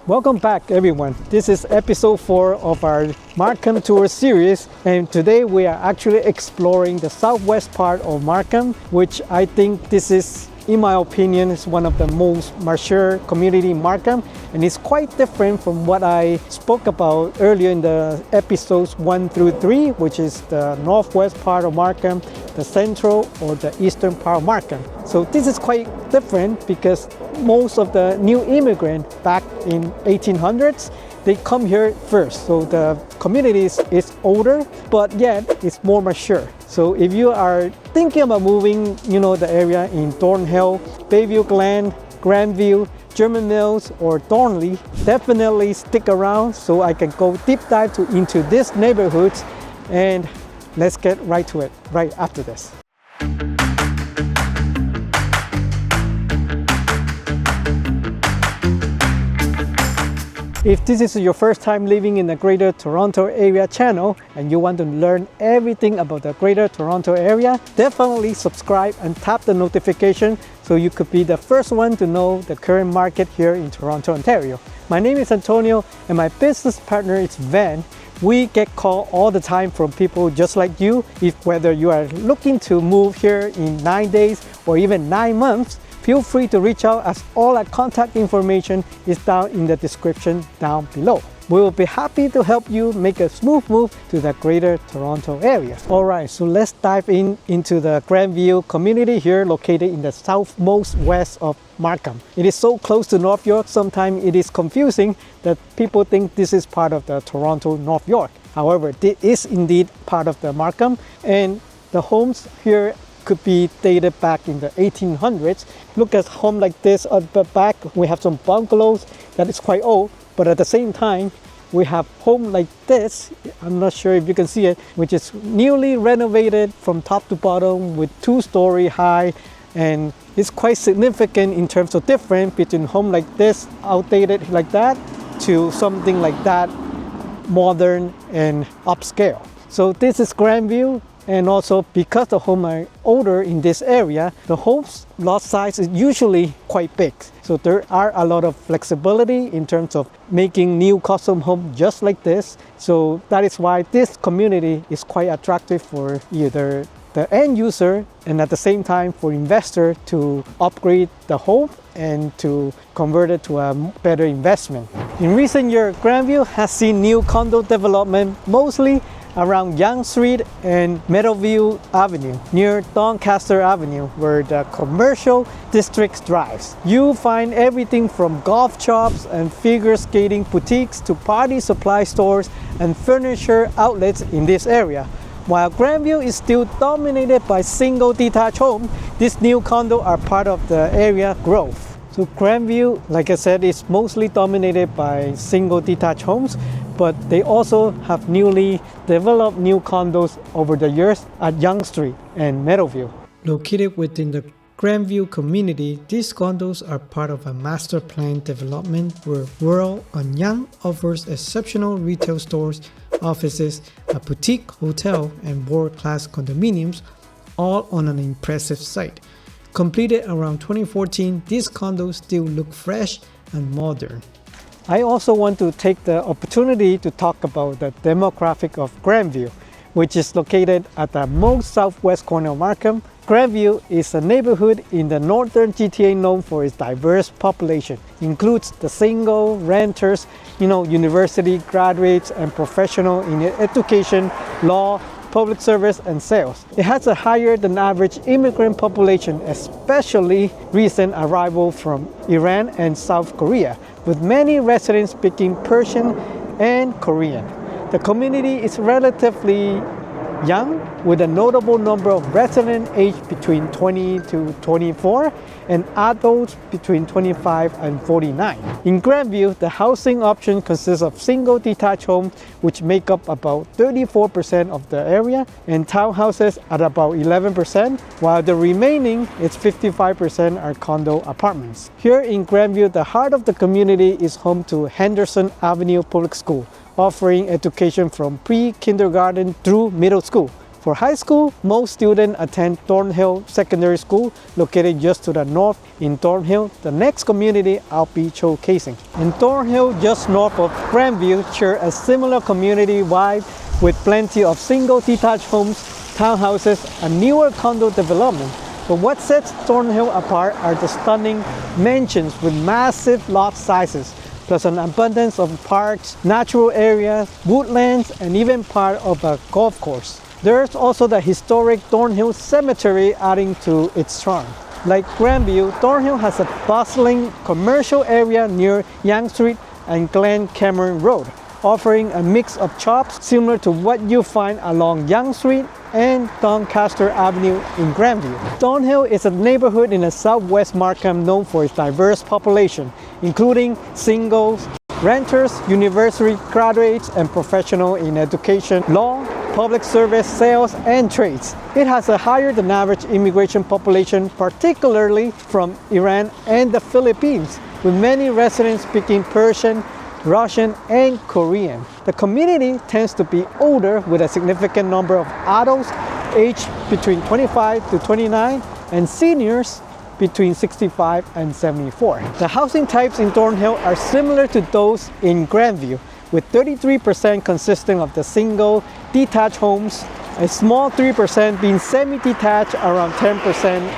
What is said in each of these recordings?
Welcome back everyone. This is episode 4 of our Markham Tour series, and today we are actually exploring the southwest part of Markham, which I think this is, in my opinion, is one of the most mature community in Markham, and it's quite different from what I spoke about earlier in the episodes 1 through 3, which is the northwest part of Markham, the central or the eastern part of Markham. So this is quite different because most of the new immigrants back in 1800s, they come here first. So the community is older, but yet it's more mature. So if you are thinking about moving, the area in Thornhill, Bayview, Glen, Grandview, German Mills, or Thornlea, definitely stick around so I can go deep dive into these neighborhoods, and let's get right to it right after this. If this is your first time living in the Greater Toronto Area channel and you want to learn everything about the Greater Toronto Area, definitely subscribe and tap the notification so you could be the first one to know the current market here in Toronto, Ontario. My name is Antonio and my business partner is Van. We get called all the time from people just like you. Whether you are looking to move here in 9 days or even 9 months, feel free to reach out as all our contact information is down in the description down below. We will be happy to help you make a smooth move to the Greater Toronto Area. Alright, so let's dive into the Grandview community here located in the southmost west of Markham. It is so close to North York, sometimes it is confusing that people think this is part of the Toronto North York. However, this is indeed part of the Markham, and the homes here could be dated back in the 1800s. Look at home like this at the back. We have some bungalows that is quite old, but at the same time we have home like this. I'm not sure if you can see it, which is newly renovated from top to bottom with 2-story high, and it's quite significant in terms of difference between home like this, outdated like that, to something like that, modern and upscale. So this is Grandview. And also, because the homes are older in this area, the home's lot size is usually quite big. So there are a lot of flexibility in terms of making new custom homes just like this. So that is why this community is quite attractive for either the end user and at the same time for investor to upgrade the home and to convert it to a better investment. In recent years, Grandview has seen new condo development, mostly around Yonge Street and Meadowview Avenue, near Doncaster Avenue, where the commercial district drives. You find everything from golf shops and figure skating boutiques to party supply stores and furniture outlets in this area. While Grandview is still dominated by single-detached homes, these new condos are part of the area growth. So Grandview, like I said, is mostly dominated by single-detached homes, but they also have newly developed new condos over the years at Yonge Street and Meadowview. Located within the Grandview community, these condos are part of a master plan development where World on Yonge offers exceptional retail stores, offices, a boutique, hotel, and world-class condominiums, all on an impressive site. Completed around 2014, these condos still look fresh and modern. I also want to take the opportunity to talk about the demographic of Grandview, which is located at the most southwest corner of Markham. Grandview is a neighborhood in the northern GTA known for its diverse population. It includes the single, renters, university graduates and professionals in education, law, public service and sales. It has a higher than average immigrant population, especially recent arrival from Iran and South Korea, with many residents speaking Persian and Korean. The community is relatively young, with a notable number of residents aged between 20 to 24 and adults between 25 and 49. In Grandview, the housing option consists of single detached homes, which make up about 34% of the area, and townhouses at about 11%, while the remaining is 55% are condo apartments. Here in Grandview, the heart of the community is home to Henderson Avenue Public School, offering education from pre-kindergarten through middle school. For high school, most students attend Thornhill Secondary School, located just to the north in Thornhill, the next community I'll be showcasing. In Thornhill, just north of Grandview, share a similar community vibe with plenty of single detached homes, townhouses, and newer condo development. But what sets Thornhill apart are the stunning mansions with massive lot sizes, plus an abundance of parks, natural areas, woodlands, and even part of a golf course. There's also the historic Thornhill Cemetery adding to its charm. Like Grandview, Thornhill has a bustling commercial area near Yonge Street and Glen Road, offering a mix of shops similar to what you find along Yonge Street and Doncaster Avenue in Grandview. Thornhill is a neighborhood in the Southwest Markham known for its diverse population, including singles, renters, university graduates, and professionals in education, law, public service, sales, and trades. It has a higher than average immigration population, particularly from Iran and the Philippines, with many residents speaking Persian, Russian, and Korean. The community tends to be older, with a significant number of adults aged between 25 to 29 and seniors between 65 and 74. The housing types in Thornhill are similar to those in Grandview, with 33% consisting of the single detached homes, a small 3% being semi-detached, around 10%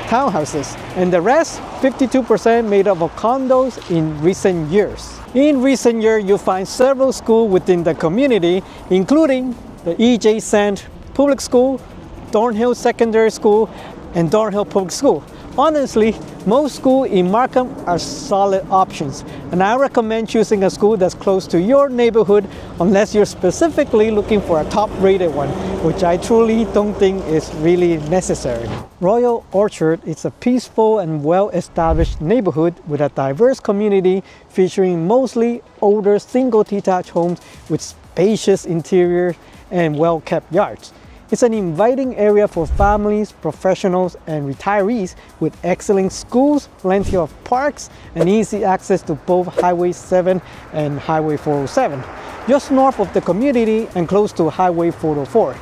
townhouses, and the rest, 52%, made up of condos in recent years. In recent years, you'll find several schools within the community, including the E.J. Sant Public School, Thornhill Secondary School, and Thornhill Public School. Honestly, most schools in Markham are solid options, and I recommend choosing a school that's close to your neighborhood unless you're specifically looking for a top-rated one, which I truly don't think is really necessary. Royal Orchard is a peaceful and well-established neighborhood with a diverse community featuring mostly older single-detached homes with spacious interiors and well-kept yards. It's an inviting area for families, professionals, and retirees with excellent schools, plenty of parks, and easy access to both Highway 7 and Highway 407, just north of the community and close to Highway 404.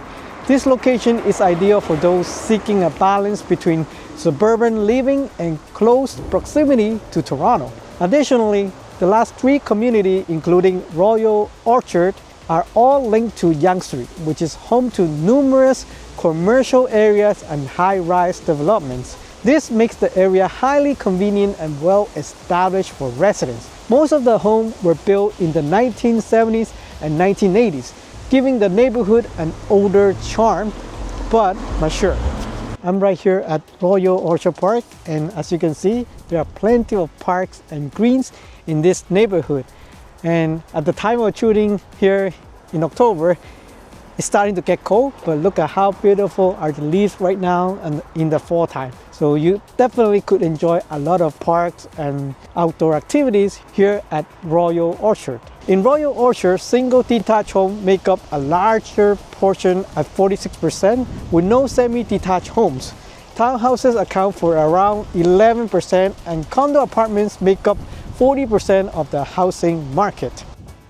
This location is ideal for those seeking a balance between suburban living and close proximity to Toronto. Additionally, the last three communities, including Royal Orchard, are all linked to Yonge Street, which is home to numerous commercial areas and high-rise developments. This makes the area highly convenient and well established for residents. Most of the homes were built in the 1970s and 1980s, giving the neighborhood an older charm, but mature. I'm right here at Royal Orchard Park, and as you can see, there are plenty of parks and greens in this neighborhood. And at the time of shooting here in October, it's starting to get cold, but look at how beautiful are the leaves right now and in the fall time. So you definitely could enjoy a lot of parks and outdoor activities here at Royal Orchard. In Royal Orchard, single detached homes make up a larger portion at 46%, with no semi-detached homes. Townhouses account for around 11%, and condo apartments make up 40% of the housing market.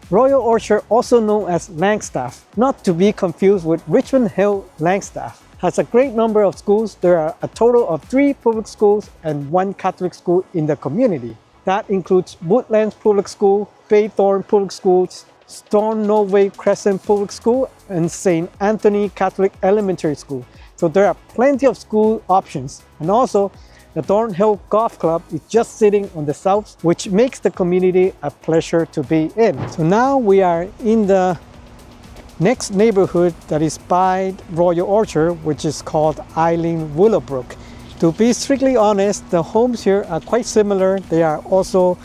Royal Orchard, also known as Langstaff, not to be confused with Richmond Hill Langstaff, has a great number of schools. There are a total of 3 public schools and 1 Catholic school in the community. That includes Woodlands Public School, Baythorn Public Schools, Stornoway Crescent Public School, and St. Anthony Catholic Elementary School. So there are plenty of school options, and also the Thornhill Golf Club is just sitting on the south, which makes the community a pleasure to be in. So now we are in the next neighborhood that is by Royal Orchard, which is called Aileen-Willowbrook. To be strictly honest, the homes here are quite similar. They are also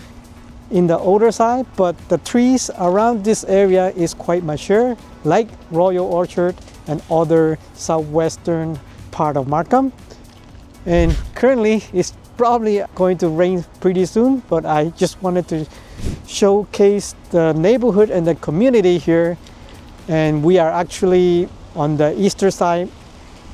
in the older side, but the trees around this area is quite mature, like Royal Orchard and other southwestern part of Markham. And currently it's probably going to rain pretty soon, but I just wanted to showcase the neighborhood and the community here. And we are actually on the eastern side.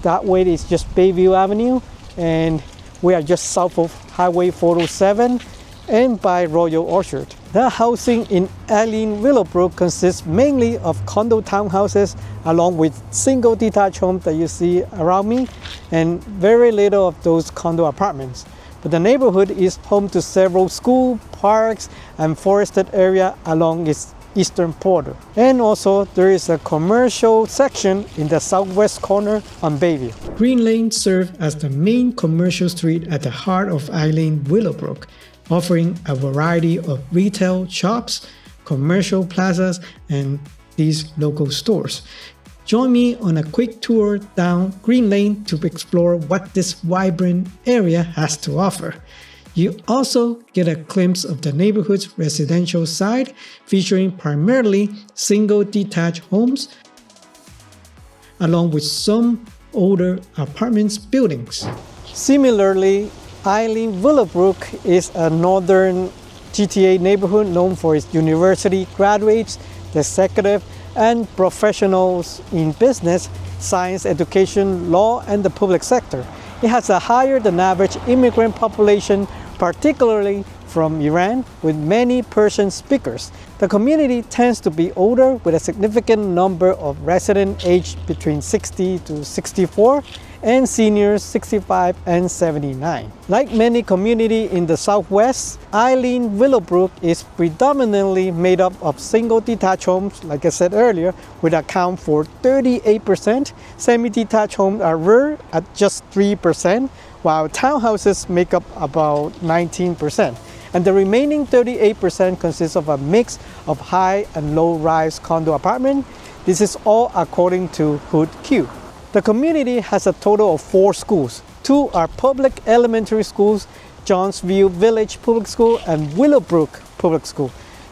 That way is just Bayview Avenue, and we are just south of Highway 407 and by Royal Orchard. The housing in Aileen-Willowbrook consists mainly of condo townhouses along with single detached homes that you see around me, and very little of those condo apartments. But the neighborhood is home to several schools, parks, and forested area along its eastern border. And also there is a commercial section in the southwest corner on Bayview. Green Lane serves as the main commercial street at the heart of Aileen-Willowbrook, offering a variety of retail shops, commercial plazas, and these local stores. Join me on a quick tour down Green Lane to explore what this vibrant area has to offer. You also get a glimpse of the neighborhood's residential side, featuring primarily single-detached homes, along with some older apartments buildings. Similarly, Aileen-Willowbrook is a northern GTA neighborhood known for its university graduates, executive, and professionals in business, science, education, law, and the public sector. It has a higher than average immigrant population, particularly from Iran, with many Persian speakers. The community tends to be older, with a significant number of residents aged between 60 to 64 and seniors 65 and 79. Like many communities in the southwest, Aileen-Willowbrook is predominantly made up of single detached homes, like I said earlier, which account for 38%. Semi-detached homes are rare at just 3%, while townhouses make up about 19%. And the remaining 38% consists of a mix of high and low-rise condo apartments. This is all according to Hood Q. The community has a total of 4 schools. 2 are public elementary schools, Grandview Village Public School and Willowbrook Public School.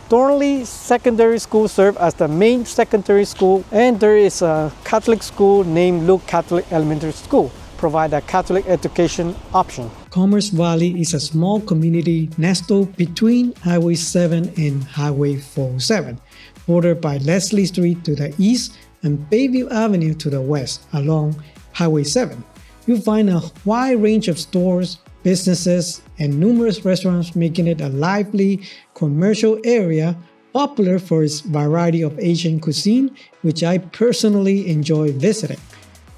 Thornlea Secondary School serves as the main secondary school, and there is a Catholic school named Luke Catholic Elementary School, provide a Catholic education option. Commerce Valley is a small community nestled between Highway 7 and Highway 407, bordered by Leslie Street to the east and Bayview Avenue to the west along Highway 7. You'll find a wide range of stores, businesses, and numerous restaurants, making it a lively commercial area popular for its variety of Asian cuisine, which I personally enjoy visiting.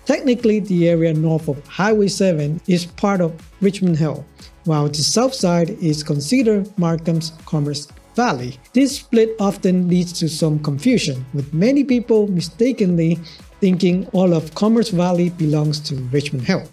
Technically, the area north of Highway 7 is part of Richmond Hill, while the south side is considered Markham's Commerce Valley. This split often leads to some confusion, with many people mistakenly thinking all of Commerce Valley belongs to Richmond Hill.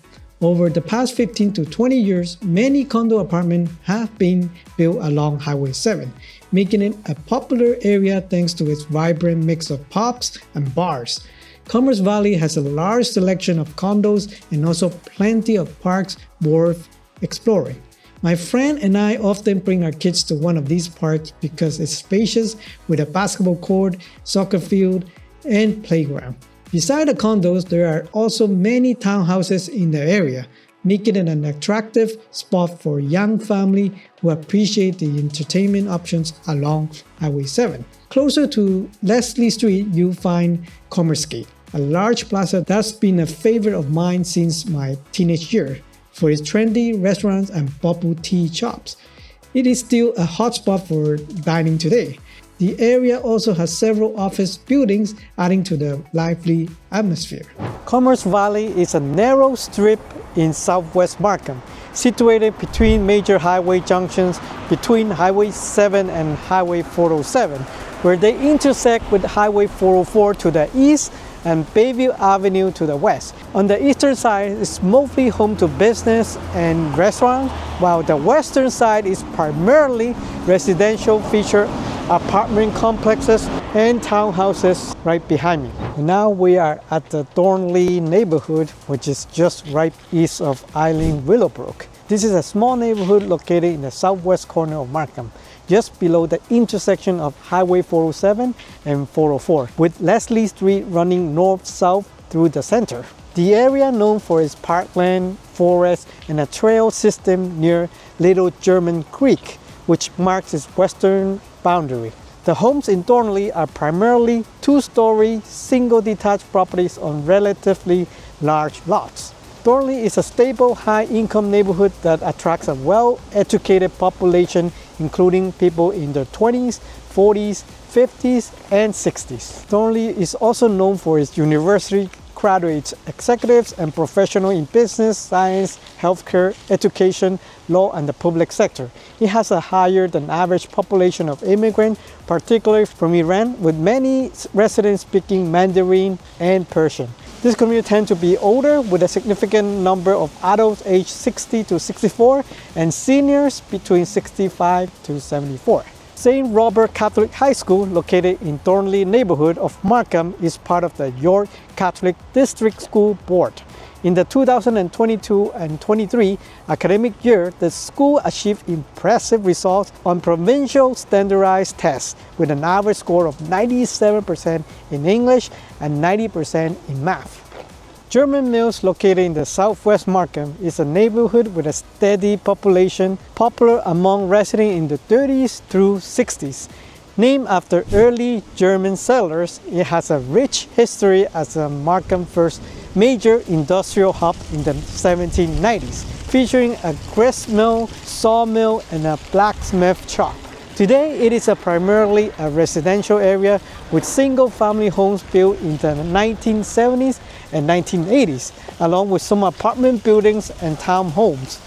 Over the past 15 to 20 years, many condo apartments have been built along Highway 7, making it a popular area thanks to its vibrant mix of pubs and bars. Commerce Valley has a large selection of condos and also plenty of parks worth exploring. My friend and I often bring our kids to one of these parks because it's spacious with a basketball court, soccer field, and playground. Beside the condos, there are also many townhouses in the area, making it an attractive spot for young families who appreciate the entertainment options along Highway 7. Closer to Leslie Street, you'll find Commerce Gate, a large plaza that's been a favorite of mine since my teenage year for its trendy restaurants and bubble tea shops. It is still a hotspot for dining today. The area also has several office buildings, adding to the lively atmosphere. Commerce Valley is a narrow strip in Southwest Markham, situated between major highway junctions between Highway 7 and Highway 407, where they intersect with Highway 404 to the east and Bayview Avenue to the west. On the eastern side is mostly home to business and restaurants, while the western side is primarily residential, feature apartment complexes and townhouses right behind me. And now we are at the Thornlea neighborhood, which is just right east of Aileen-Willowbrook. This is a small neighborhood located in the southwest corner of Markham, just below the intersection of Highway 407 and 404, with Leslie Street running north-south through the center. The area known for its parkland, forest, and a trail system near Little German Creek, which marks its western boundary. The homes in Thornlea are primarily 2-story, single-detached properties on relatively large lots. Thornlea is a stable, high-income neighborhood that attracts a well-educated population including people in their 20s, 40s, 50s, and 60s. Thornlea is also known for its university graduates, executives, and professionals in business, science, healthcare, education, law, and the public sector. It has a higher than average population of immigrants, particularly from Iran, with many residents speaking Mandarin and Persian. This community tends to be older, with a significant number of adults aged 60 to 64 and seniors between 65 to 74. St. Robert Catholic High School, located in Thornlea neighborhood of Markham, is part of the York Catholic District School Board. In the 2022 and 23 academic year, the school achieved impressive results on provincial standardized tests with an average score of 97% in English and 90% in math. German Mills, located in the Southwest Markham, is a neighborhood with a steady population, popular among residents in the 30s through 60s. Named after early German settlers, it has a rich history as a Markham's first major industrial hub in the 1790s, featuring a grist mill, sawmill, and a blacksmith shop. Today, it is primarily a residential area with single-family homes built in the 1970s and 1980s, along with some apartment buildings and townhomes.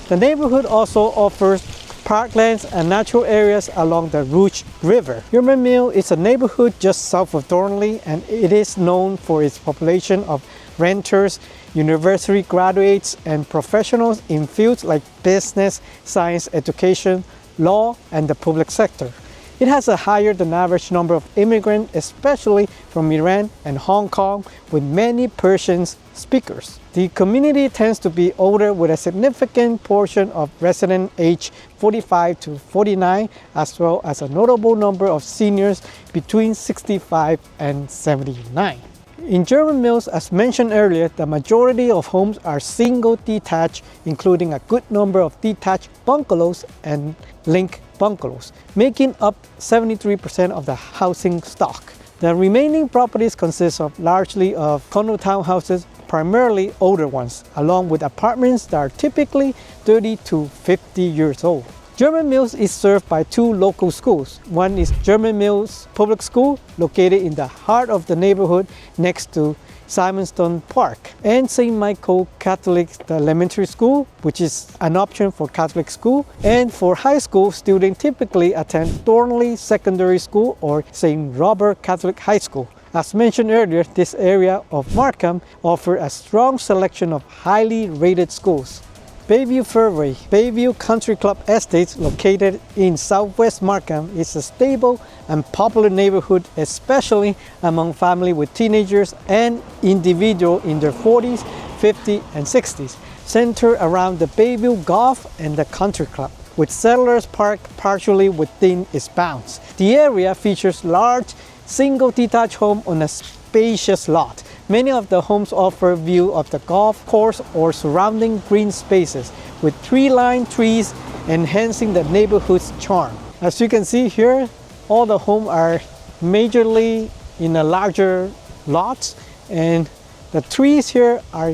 The neighborhood also offers parklands and natural areas along the Rouge River. German Mill is a neighborhood just south of Thornlea, and it is known for its population of renters, university graduates, and professionals in fields like business, science, education, law, and the public sector. It has a higher than average number of immigrants, especially from Iran and Hong Kong, with many Persian speakers. The community tends to be older, with a significant portion of residents aged 45 to 49, as well as a notable number of seniors between 65 and 79. In German Mills, as mentioned earlier, the majority of homes are single-detached, including a good number of detached bungalows and link bungalows, making up 73% of the housing stock. The remaining properties consist largely of condo townhouses, primarily older ones, along with apartments that are typically 30 to 50 years old. German Mills is served by two local schools. One is German Mills Public School, located in the heart of the neighborhood next to Simonstone Park, and St. Michael Catholic Elementary School, which is an option for Catholic school. And for high school, students typically attend Thornlea Secondary School or St. Robert Catholic High School. As mentioned earlier, this area of Markham offers a strong selection of highly rated schools. Bayview Fairway, Bayview Country Club Estates, located in Southwest Markham, is a stable and popular neighborhood, especially among families with teenagers and individuals in their 40s, 50s, and 60s, centered around the Bayview Golf and the Country Club, with settlers parked partially within its bounds. The area features large, single-detached homes on a spacious lot. Many of the homes offer view of the golf course or surrounding green spaces, with tree-lined trees enhancing the neighborhood's charm. As you can see here, all the homes are majorly in a larger lots, and the trees here are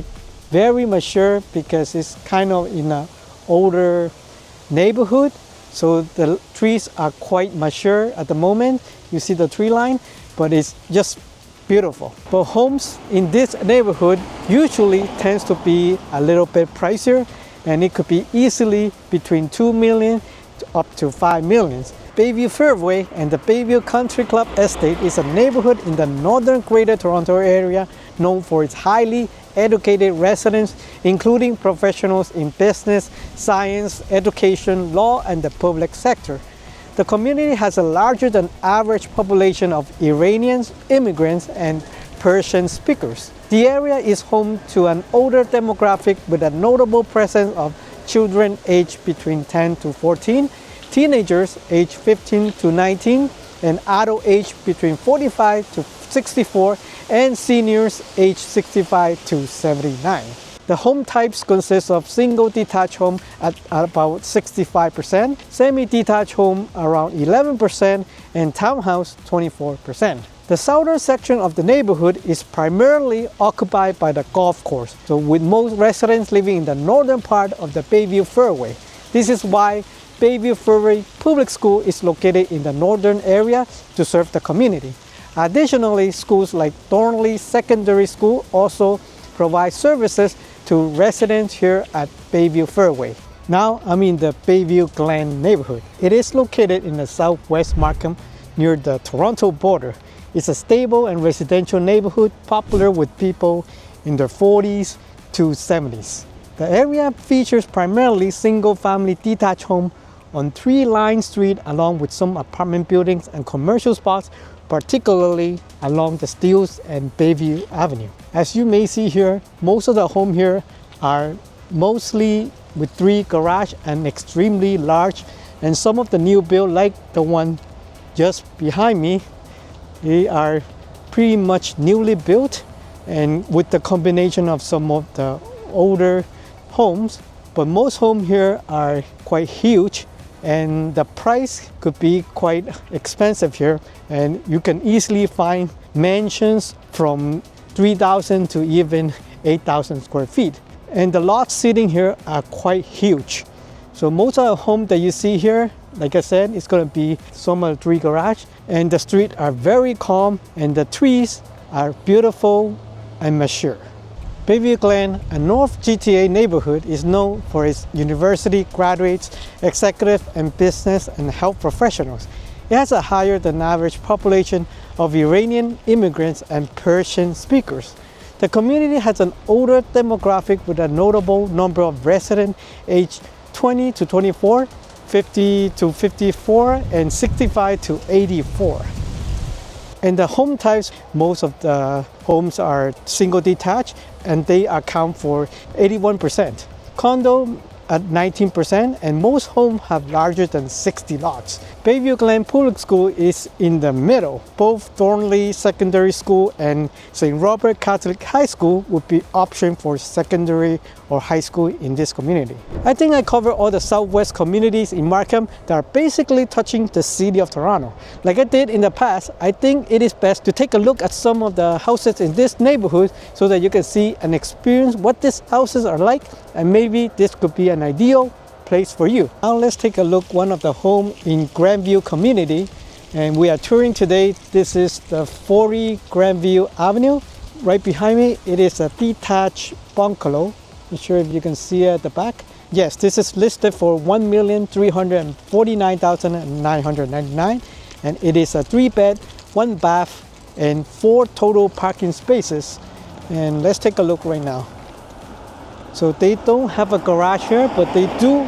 very mature because it's kind of in an older neighborhood. So the trees are quite mature at the moment. You see the tree line, but it's just beautiful. But homes in this neighborhood usually tends to be a little bit pricier, and it could be easily between $2 million to up to $5 million. Bayview Fairway and the Bayview Country Club Estate is a neighborhood in the northern Greater Toronto Area known for its highly educated residents, including professionals in business, science, education, law, and the public sector. The community has a larger than average population of Iranians, immigrants, and Persian speakers. The area is home to an older demographic with a notable presence of children aged between 10 to 14, teenagers aged 15 to 19, and adult aged between 45 to 64, and seniors aged 65 to 79. The home types consist of single-detached home at about 65%, semi-detached home around 11%, and townhouse 24%. The southern section of the neighborhood is primarily occupied by the golf course, so with most residents living in the northern part of the Bayview Fairway. This is why Bayview Fairway Public School is located in the northern area to serve the community. Additionally, schools like Thornlea Secondary School also provide services to residents here at Bayview Fairway. Now I'm in the Bayview Glen neighborhood. It is located in the Southwest Markham near the Toronto border. It's a stable and residential neighborhood popular with people in their 40s to 70s. The area features primarily single-family detached homes on 3-line street along with some apartment buildings and commercial spots, particularly along the Steeles and Bayview Avenue. As you may see here, most of the homes here are mostly with 3 garages and extremely large, and some of the new build like the one just behind me, they are pretty much newly built and with the combination of some of the older homes, but most homes here are quite huge and the price could be quite expensive here, and you can easily find mansions from 3,000 to even 8,000 square feet. And the lots sitting here are quite huge. So most of the homes that you see here, like I said, it's going to be some of the 3 garages, and the streets are very calm and the trees are beautiful and mature. Bayview Glen, a North GTA neighborhood, is known for its university graduates, executive and business and health professionals. It has a higher than average population of Iranian immigrants and Persian speakers. The community has an older demographic with a notable number of residents aged 20 to 24, 50 to 54, and 65 to 84. And the home types, most of the homes are single detached and they account for 81%. Condo at 19%, and most homes have larger than 60 lots. Bayview Glen Public School is in the middle. Both Thornlea Secondary School and St. Robert Catholic High School would be option for secondary or high school in this community. I think I covered all the Southwest communities in Markham that are basically touching the city of Toronto. Like I did in the past, I think it is best to take a look at some of the houses in this neighborhood so that you can see and experience what these houses are like, and maybe this could be an ideal place for you. Now let's take a look one of the home in Grandview community, and we are touring today. This is the 40 Grandview Avenue. Right behind me, it is a detached bungalow. Not sure if you can see it at the back. Yes, this is listed for $1,349,999, and it is a 3-bed, 1 bath, and 4 total parking spaces. And let's take a look right now. So they don't have a garage here, but they do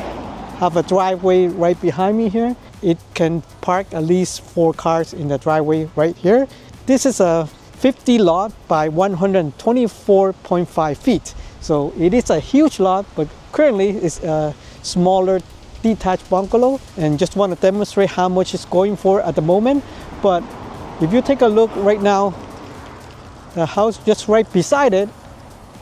have a driveway right behind me here. It can park at least 4 cars in the driveway right here. This is a 50 lot by 124.5 feet. So it is a huge lot, but currently it's a smaller detached bungalow, and just want to demonstrate how much it's going for at the moment. But if you take a look right now, the house just right beside it,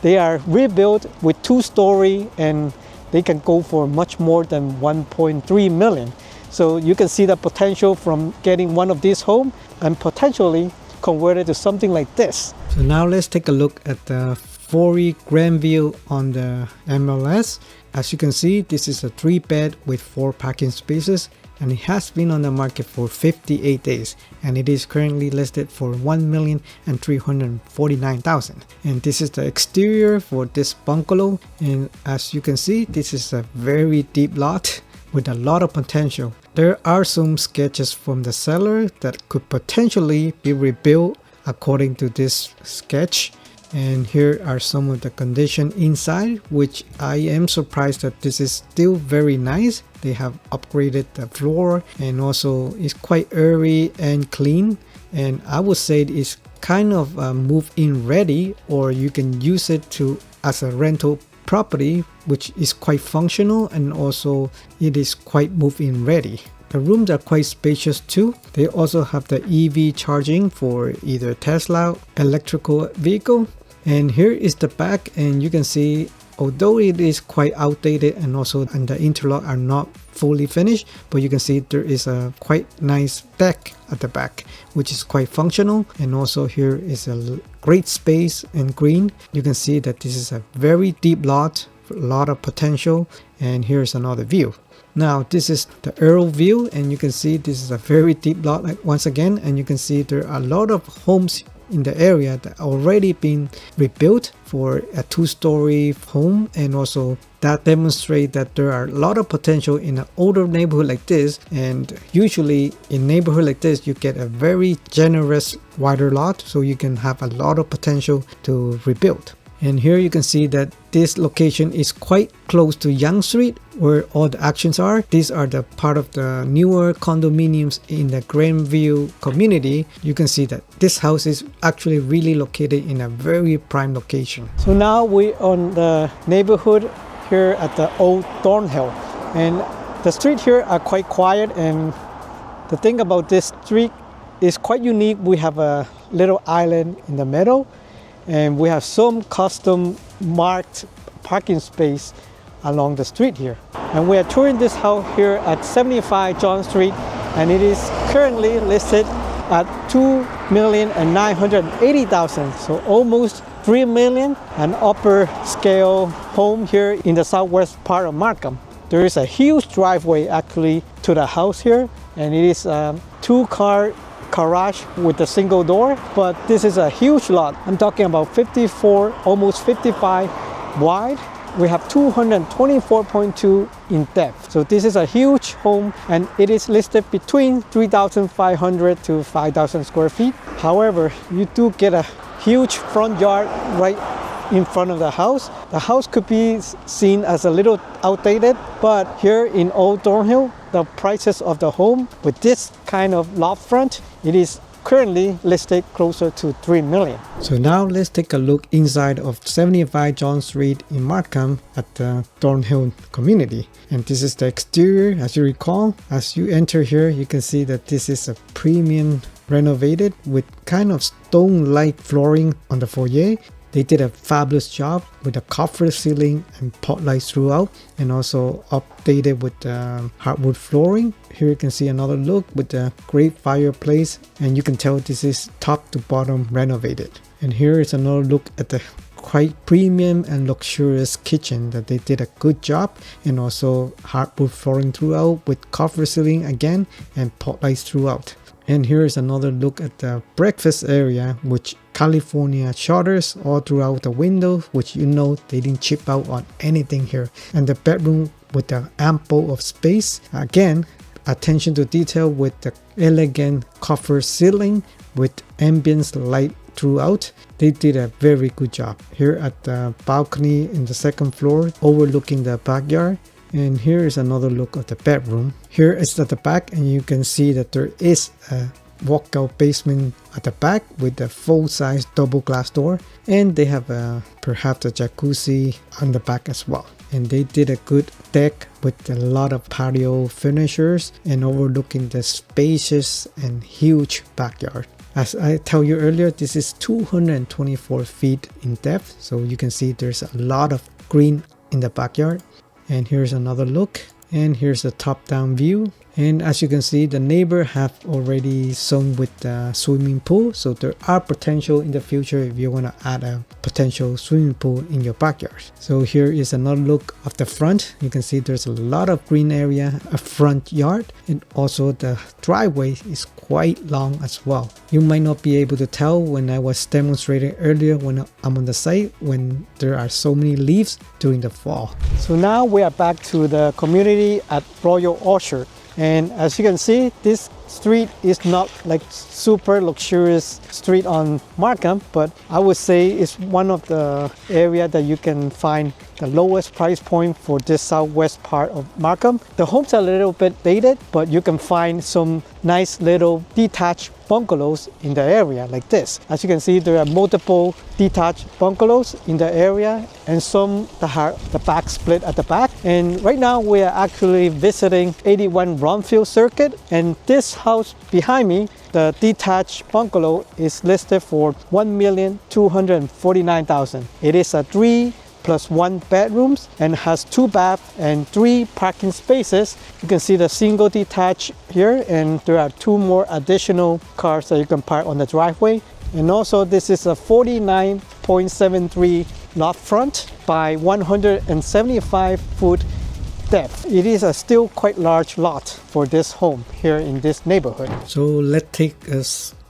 they are rebuilt with 2-story, and they can go for much more than 1.3 million. So you can see the potential from getting one of these homes and potentially convert it to something like this. So now let's take a look at the 40 Grandview on the MLS. As you can see, this is a 3-bed with 4 parking spaces, and it has been on the market for 58 days, and it is currently listed for $1,349,000. And this is the exterior for this bungalow, and as you can see, this is a very deep lot with a lot of potential. There are some sketches from the seller that could potentially be rebuilt according to this sketch. And here are some of the condition inside, which I am surprised that this is still very nice. They have upgraded the floor, and also it's quite airy and clean, and I would say it's kind of move-in ready, or you can use it as a rental property, which is quite functional, and also it is quite move-in ready. The rooms are quite spacious too. They also have the EV charging for either Tesla electrical vehicle. And here is the back, and you can see, although it is quite outdated and the interlock are not fully finished, but you can see there is a quite nice deck at the back, which is quite functional. And also here is a great space and green. You can see that this is a very deep lot a lot of potential. And here's another view. Now this is the Earl view, and you can see this is a very deep lot once again, and you can see there are a lot of homes in the area that already been rebuilt for a 2-story home, and also that demonstrate that there are a lot of potential in an older neighborhood like this. And usually in neighborhood like this you get a very generous wider lot, so you can have a lot of potential to rebuild. And here you can see that this location is quite close to Yonge Street, where all the actions are. These are the part of the newer condominiums in the Grandview community. You can see that this house is actually really located in a very prime location. So now we're on the neighborhood here at the old Thornhill, and the street here are quite quiet. And the thing about this street is quite unique. We have a little island in the middle, and we have some custom marked parking space along the street here. And we are touring this house here at 75 John Street, and it is currently listed at $2,980,000, so almost $3 million, an upper scale home here in the southwest part of Markham. There is a huge driveway actually to the house here, and it is a 2-car garage with a single door, but this is a huge lot. I'm talking about 54, almost 55 wide. We have 224.2 in depth. So this is a huge home, and it is listed between 3,500 to 5,000 square feet. However, you do get a huge front yard right in front of the house. The house could be seen as a little outdated, but here in Old Thornhill, the prices of the home with this kind of lot front, it is currently listed closer to $3 million. So now let's take a look inside of 75 John Street in Markham at the Thornhill community. And this is the exterior. As you recall, as you enter here, you can see that this is a premium renovated with kind of stone-like flooring on the foyer. They did a fabulous job with a copper ceiling and pot lights throughout, and also updated with hardwood flooring. Here you can see another look with the great fireplace, and you can tell this is top to bottom renovated. And here is another look at the quite premium and luxurious kitchen that they did a good job, and also hardwood flooring throughout with copper ceiling again and pot lights throughout. And here is another look at the breakfast area, which California shutters all throughout the window, which you know they didn't chip out on anything here. And the bedroom with the ample of space. Again, attention to detail with the elegant copper ceiling with ambience light throughout. They did a very good job. Here at the balcony in the second floor overlooking the backyard. And here is another look at the bedroom. Here is at the back, and you can see that there is a walkout basement at the back with a full-size double glass door, and they have perhaps a jacuzzi on the back as well. And they did a good deck with a lot of patio furnitures and overlooking the spacious and huge backyard. As I tell you earlier, this is 224 feet in depth, so you can see there's a lot of green in the backyard. And here's another look, and here's the top-down view. And as you can see, the neighbor have already sung with the swimming pool, so there are potential in the future if you want to add a potential swimming pool in your backyard. So here is another look of the front. You can see there's a lot of green area, a front yard, and also the driveway is quite long as well. You might not be able to tell when I was demonstrating earlier when I'm on the site, when there are so many leaves during the fall. So now we are back to the community at Royal Orchard. And as you can see, this street is not like super luxurious street on Markham, but I would say it's one of the area that you can find the lowest price point for this southwest part of Markham. The homes are a little bit dated, but you can find some nice little detached bungalows in the area like this. As you can see, there are multiple detached bungalows in the area, and some that have the back split at the back. And right now we are actually visiting 81 Bromfield Circuit, and this house behind me, the detached bungalow, is listed for $1,249,000. It is a 3+1 bedrooms and has 2 baths and 3 parking spaces. You can see the single detached here, and there are 2 more additional cars that you can park on the driveway. And also this is a 49.73 lot front by 175-foot depth. It is a still quite large lot for this home here in this neighborhood. So let's take a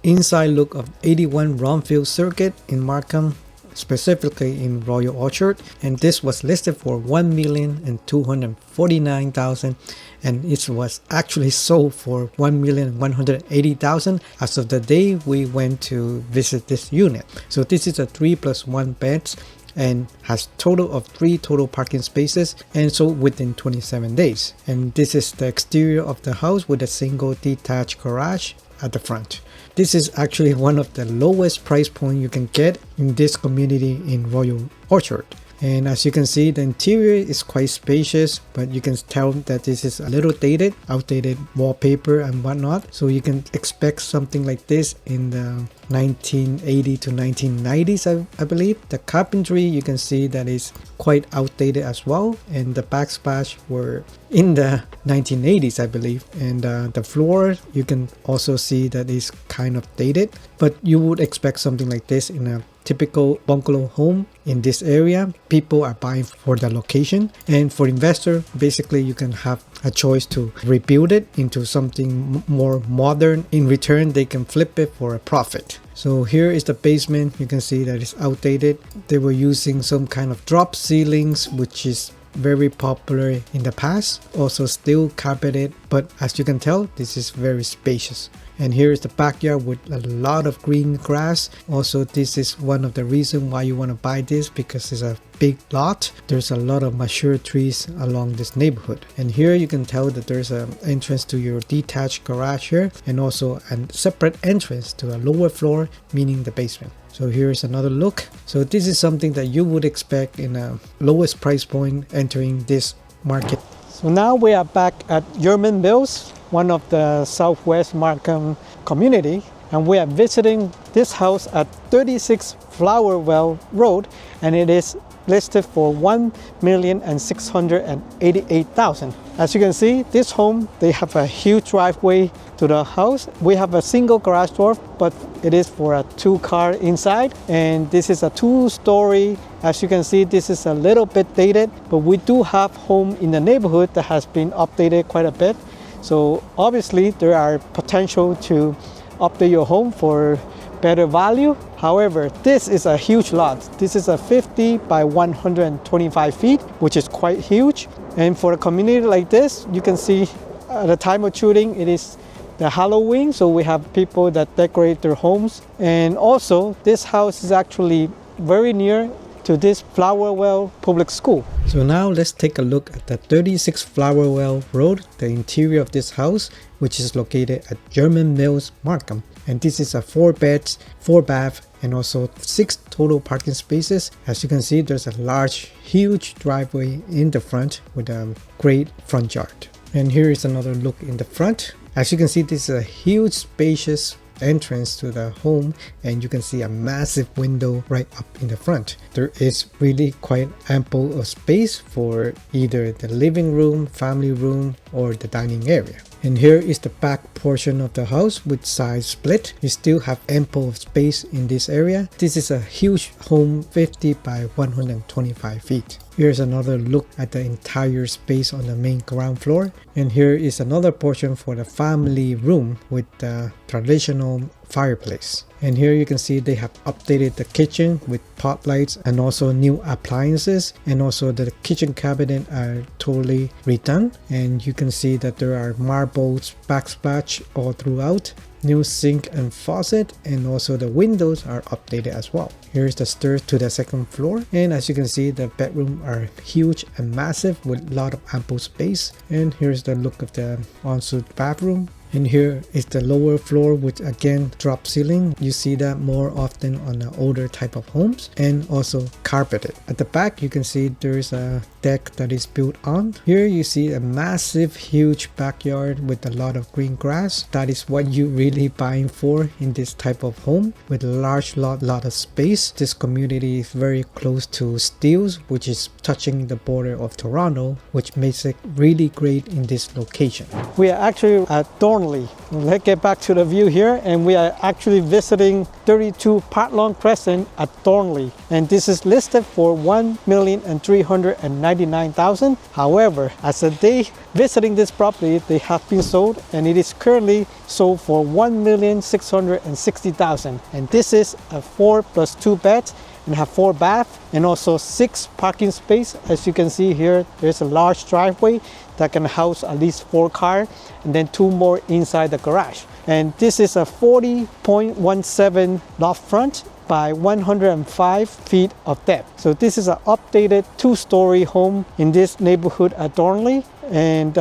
inside look of 81 Bromfield Circuit in Markham, specifically in Royal Orchard, and this was listed for $1,249,000 and it was actually sold for $1,180,000 as of the day we went to visit this unit. So this is a 3+1 beds and has total of 3 total parking spaces and sold within 27 days. And this is the exterior of the house with a single detached garage at the front. This is actually one of the lowest price point you can get in this community in Royal Orchard. And as you can see, the interior is quite spacious, but you can tell that this is a little dated, outdated wallpaper and whatnot. So you can expect something like this in the 1980 to 1990s, I believe. The carpentry, you can see that is quite outdated as well. And the backsplash were in the 1980s, I believe. And the floor, you can also see that is kind of dated. But you would expect something like this in a typical bungalow home in this area. People are buying for the location, and for investor, basically you can have a choice to rebuild it into something more modern. In return, they can flip it for a profit. So here is the basement. You can see that it's outdated. They were using some kind of drop ceilings, which is very popular in the past. Also still carpeted, but as you can tell, this is very spacious. And here is the backyard with a lot of green grass. Also, this is one of the reasons why you want to buy this, because it's a big lot. There's a lot of mature trees along this neighborhood. And here you can tell that there's an entrance to your detached garage here, and also a separate entrance to a lower floor, meaning the basement. So here's another look. So this is something that you would expect in a lowest price point entering this market. So now we are back at Yerman Mills, one of the Southwest Markham community, and we are visiting this house at 36 Flowerwell Road, and it is listed for $1,688,000. As you can see, this home, they have a huge driveway to the house. We have a single garage door, but it is for a 2-car inside, and this is a 2-story. As you can see, this is a little bit dated, but we do have home in the neighborhood that has been updated quite a bit. So obviously there are potential to update your home for better value. However, this is a huge lot. This is a 50 by 125 feet, which is quite huge. And for a community like this, you can see at the time of shooting, it is the Halloween. So we have people that decorate their homes. And also this house is actually very near to this Flowerwell Public School. So now let's take a look at the 36 Flowerwell Road, the interior of this house, which is located at Yerman Mills, Markham. And this is a 4 beds, 4 bath, and also 6 total parking spaces. As you can see, there's a large, huge driveway in the front with a great front yard. And here is another look in the front. As you can see, this is a huge, spacious entrance to the home, and you can see a massive window right up in the front. There is really quite ample of space for either the living room, family room, or the dining area. And here is the back portion of the house with side split. You still have ample space in this area. This is a huge home, 50 by 125 feet. Here's another look at the entire space on the main ground floor. And here is another portion for the family room with the traditional fireplace. And here you can see they have updated the kitchen with pot lights and also new appliances, and also the kitchen cabinet are totally redone, and you can see that there are marbles backsplash all throughout, new sink and faucet, and also the windows are updated as well. Here's the stairs to the second floor, and as you can see, the bedroom are huge and massive with a lot of ample space. And here's the look of the ensuite bathroom. And here is the lower floor with again drop ceiling. You see that more often on the older type of homes, and also carpeted. At the back you can see there's a deck that is built on. Here you see a massive huge backyard with a lot of green grass. That is what you really buying for in this type of home with a large lot of space. This community is very close to Steeles, which is touching the border of Toronto, which makes it really great in this location. We are actually at Thornhill Thornlea. Let's get back to the view here, and we are actually visiting 32 Park Crescent at Thornlea, and this is listed for $1,399,000. However, as a day visiting this property, they have been sold, and it is currently sold for $1,660,000. And this is a 4+2 bed and have 4 baths and also 6 parking space. As you can see here, there's a large driveway that can house at least 4 cars, and then 2 more inside the garage. And this is a 40.17 loft front by 105 feet of depth. So this is an updated 2-story home in this neighborhood at Thornlea. And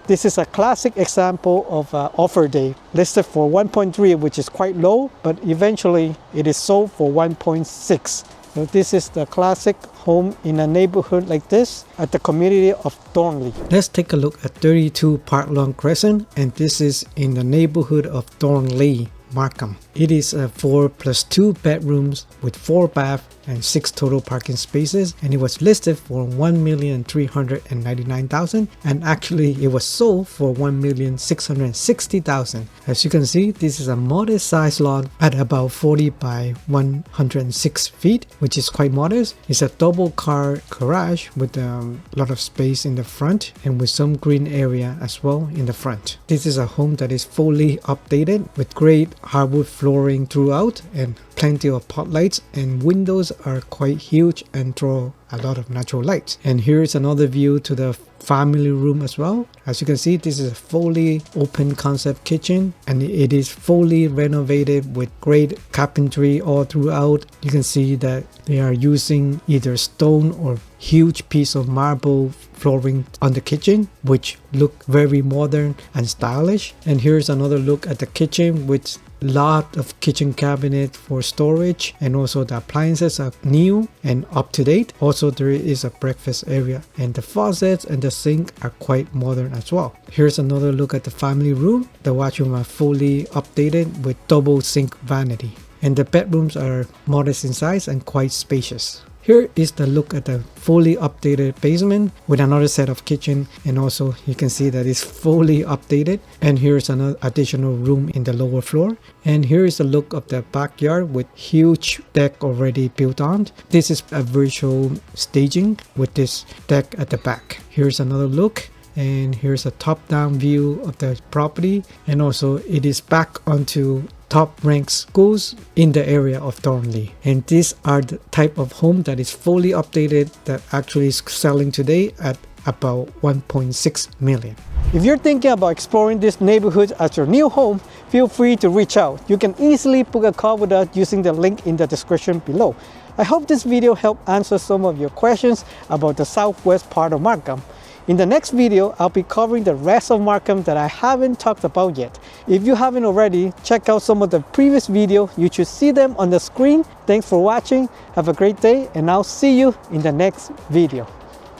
this is a classic example of offer day, listed for 1.3, which is quite low, but eventually it is sold for 1.6. So this is the classic home in a neighborhood like this at the community of Thornlea. Let's take a look at 32 Park Crescent, and this is in the neighborhood of Thornlea, Markham. It is a 4+2 bedrooms with 4 baths and 6 total parking spaces, and it was listed for $1,399,000, and actually it was sold for $1,660,000. As you can see, this is a modest size lot at about 40 by 106 feet, which is quite modest. It's a double car garage with a lot of space in the front and with some green area as well in the front. This is a home that is fully updated with great hardwood flooring throughout and plenty of pot lights, and windows are quite huge and draw a lot of natural light. And here's another view to the family room as well. As you can see, this is a fully open concept kitchen, and it is fully renovated with great carpentry all throughout. You can see that they are using either stone or huge piece of marble flooring on the kitchen, which look very modern and stylish. And here's another look at the kitchen with lot of kitchen cabinet for storage, and also the appliances are new and up to date. Also, there is a breakfast area, and the faucets and the sink are quite modern as well. Here's another look at the family room. The washroom are fully updated with double sink vanity, and the bedrooms are modest in size and quite spacious. Here is the look at the fully updated basement with another set of kitchen, and also you can see that it's fully updated. And here's another additional room in the lower floor. And here is a look of the backyard with huge deck already built on. This is a virtual staging with this deck at the back. Here's another look. And here's a top-down view of the property, and also it is back onto top-ranked schools in the area of Thornlea. And these are the type of home that is fully updated that actually is selling today at about 1.6 million. If you're thinking about exploring this neighborhood as your new home, feel free to reach out. You can easily book a call with us using the link in the description below. I hope this video helped answer some of your questions about the southwest part of Markham. In the next video, I'll be covering the rest of Markham that I haven't talked about yet. If you haven't already, check out some of the previous videos. You should see them on the screen. Thanks for watching. Have a great day, and I'll see you in the next video.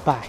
Bye.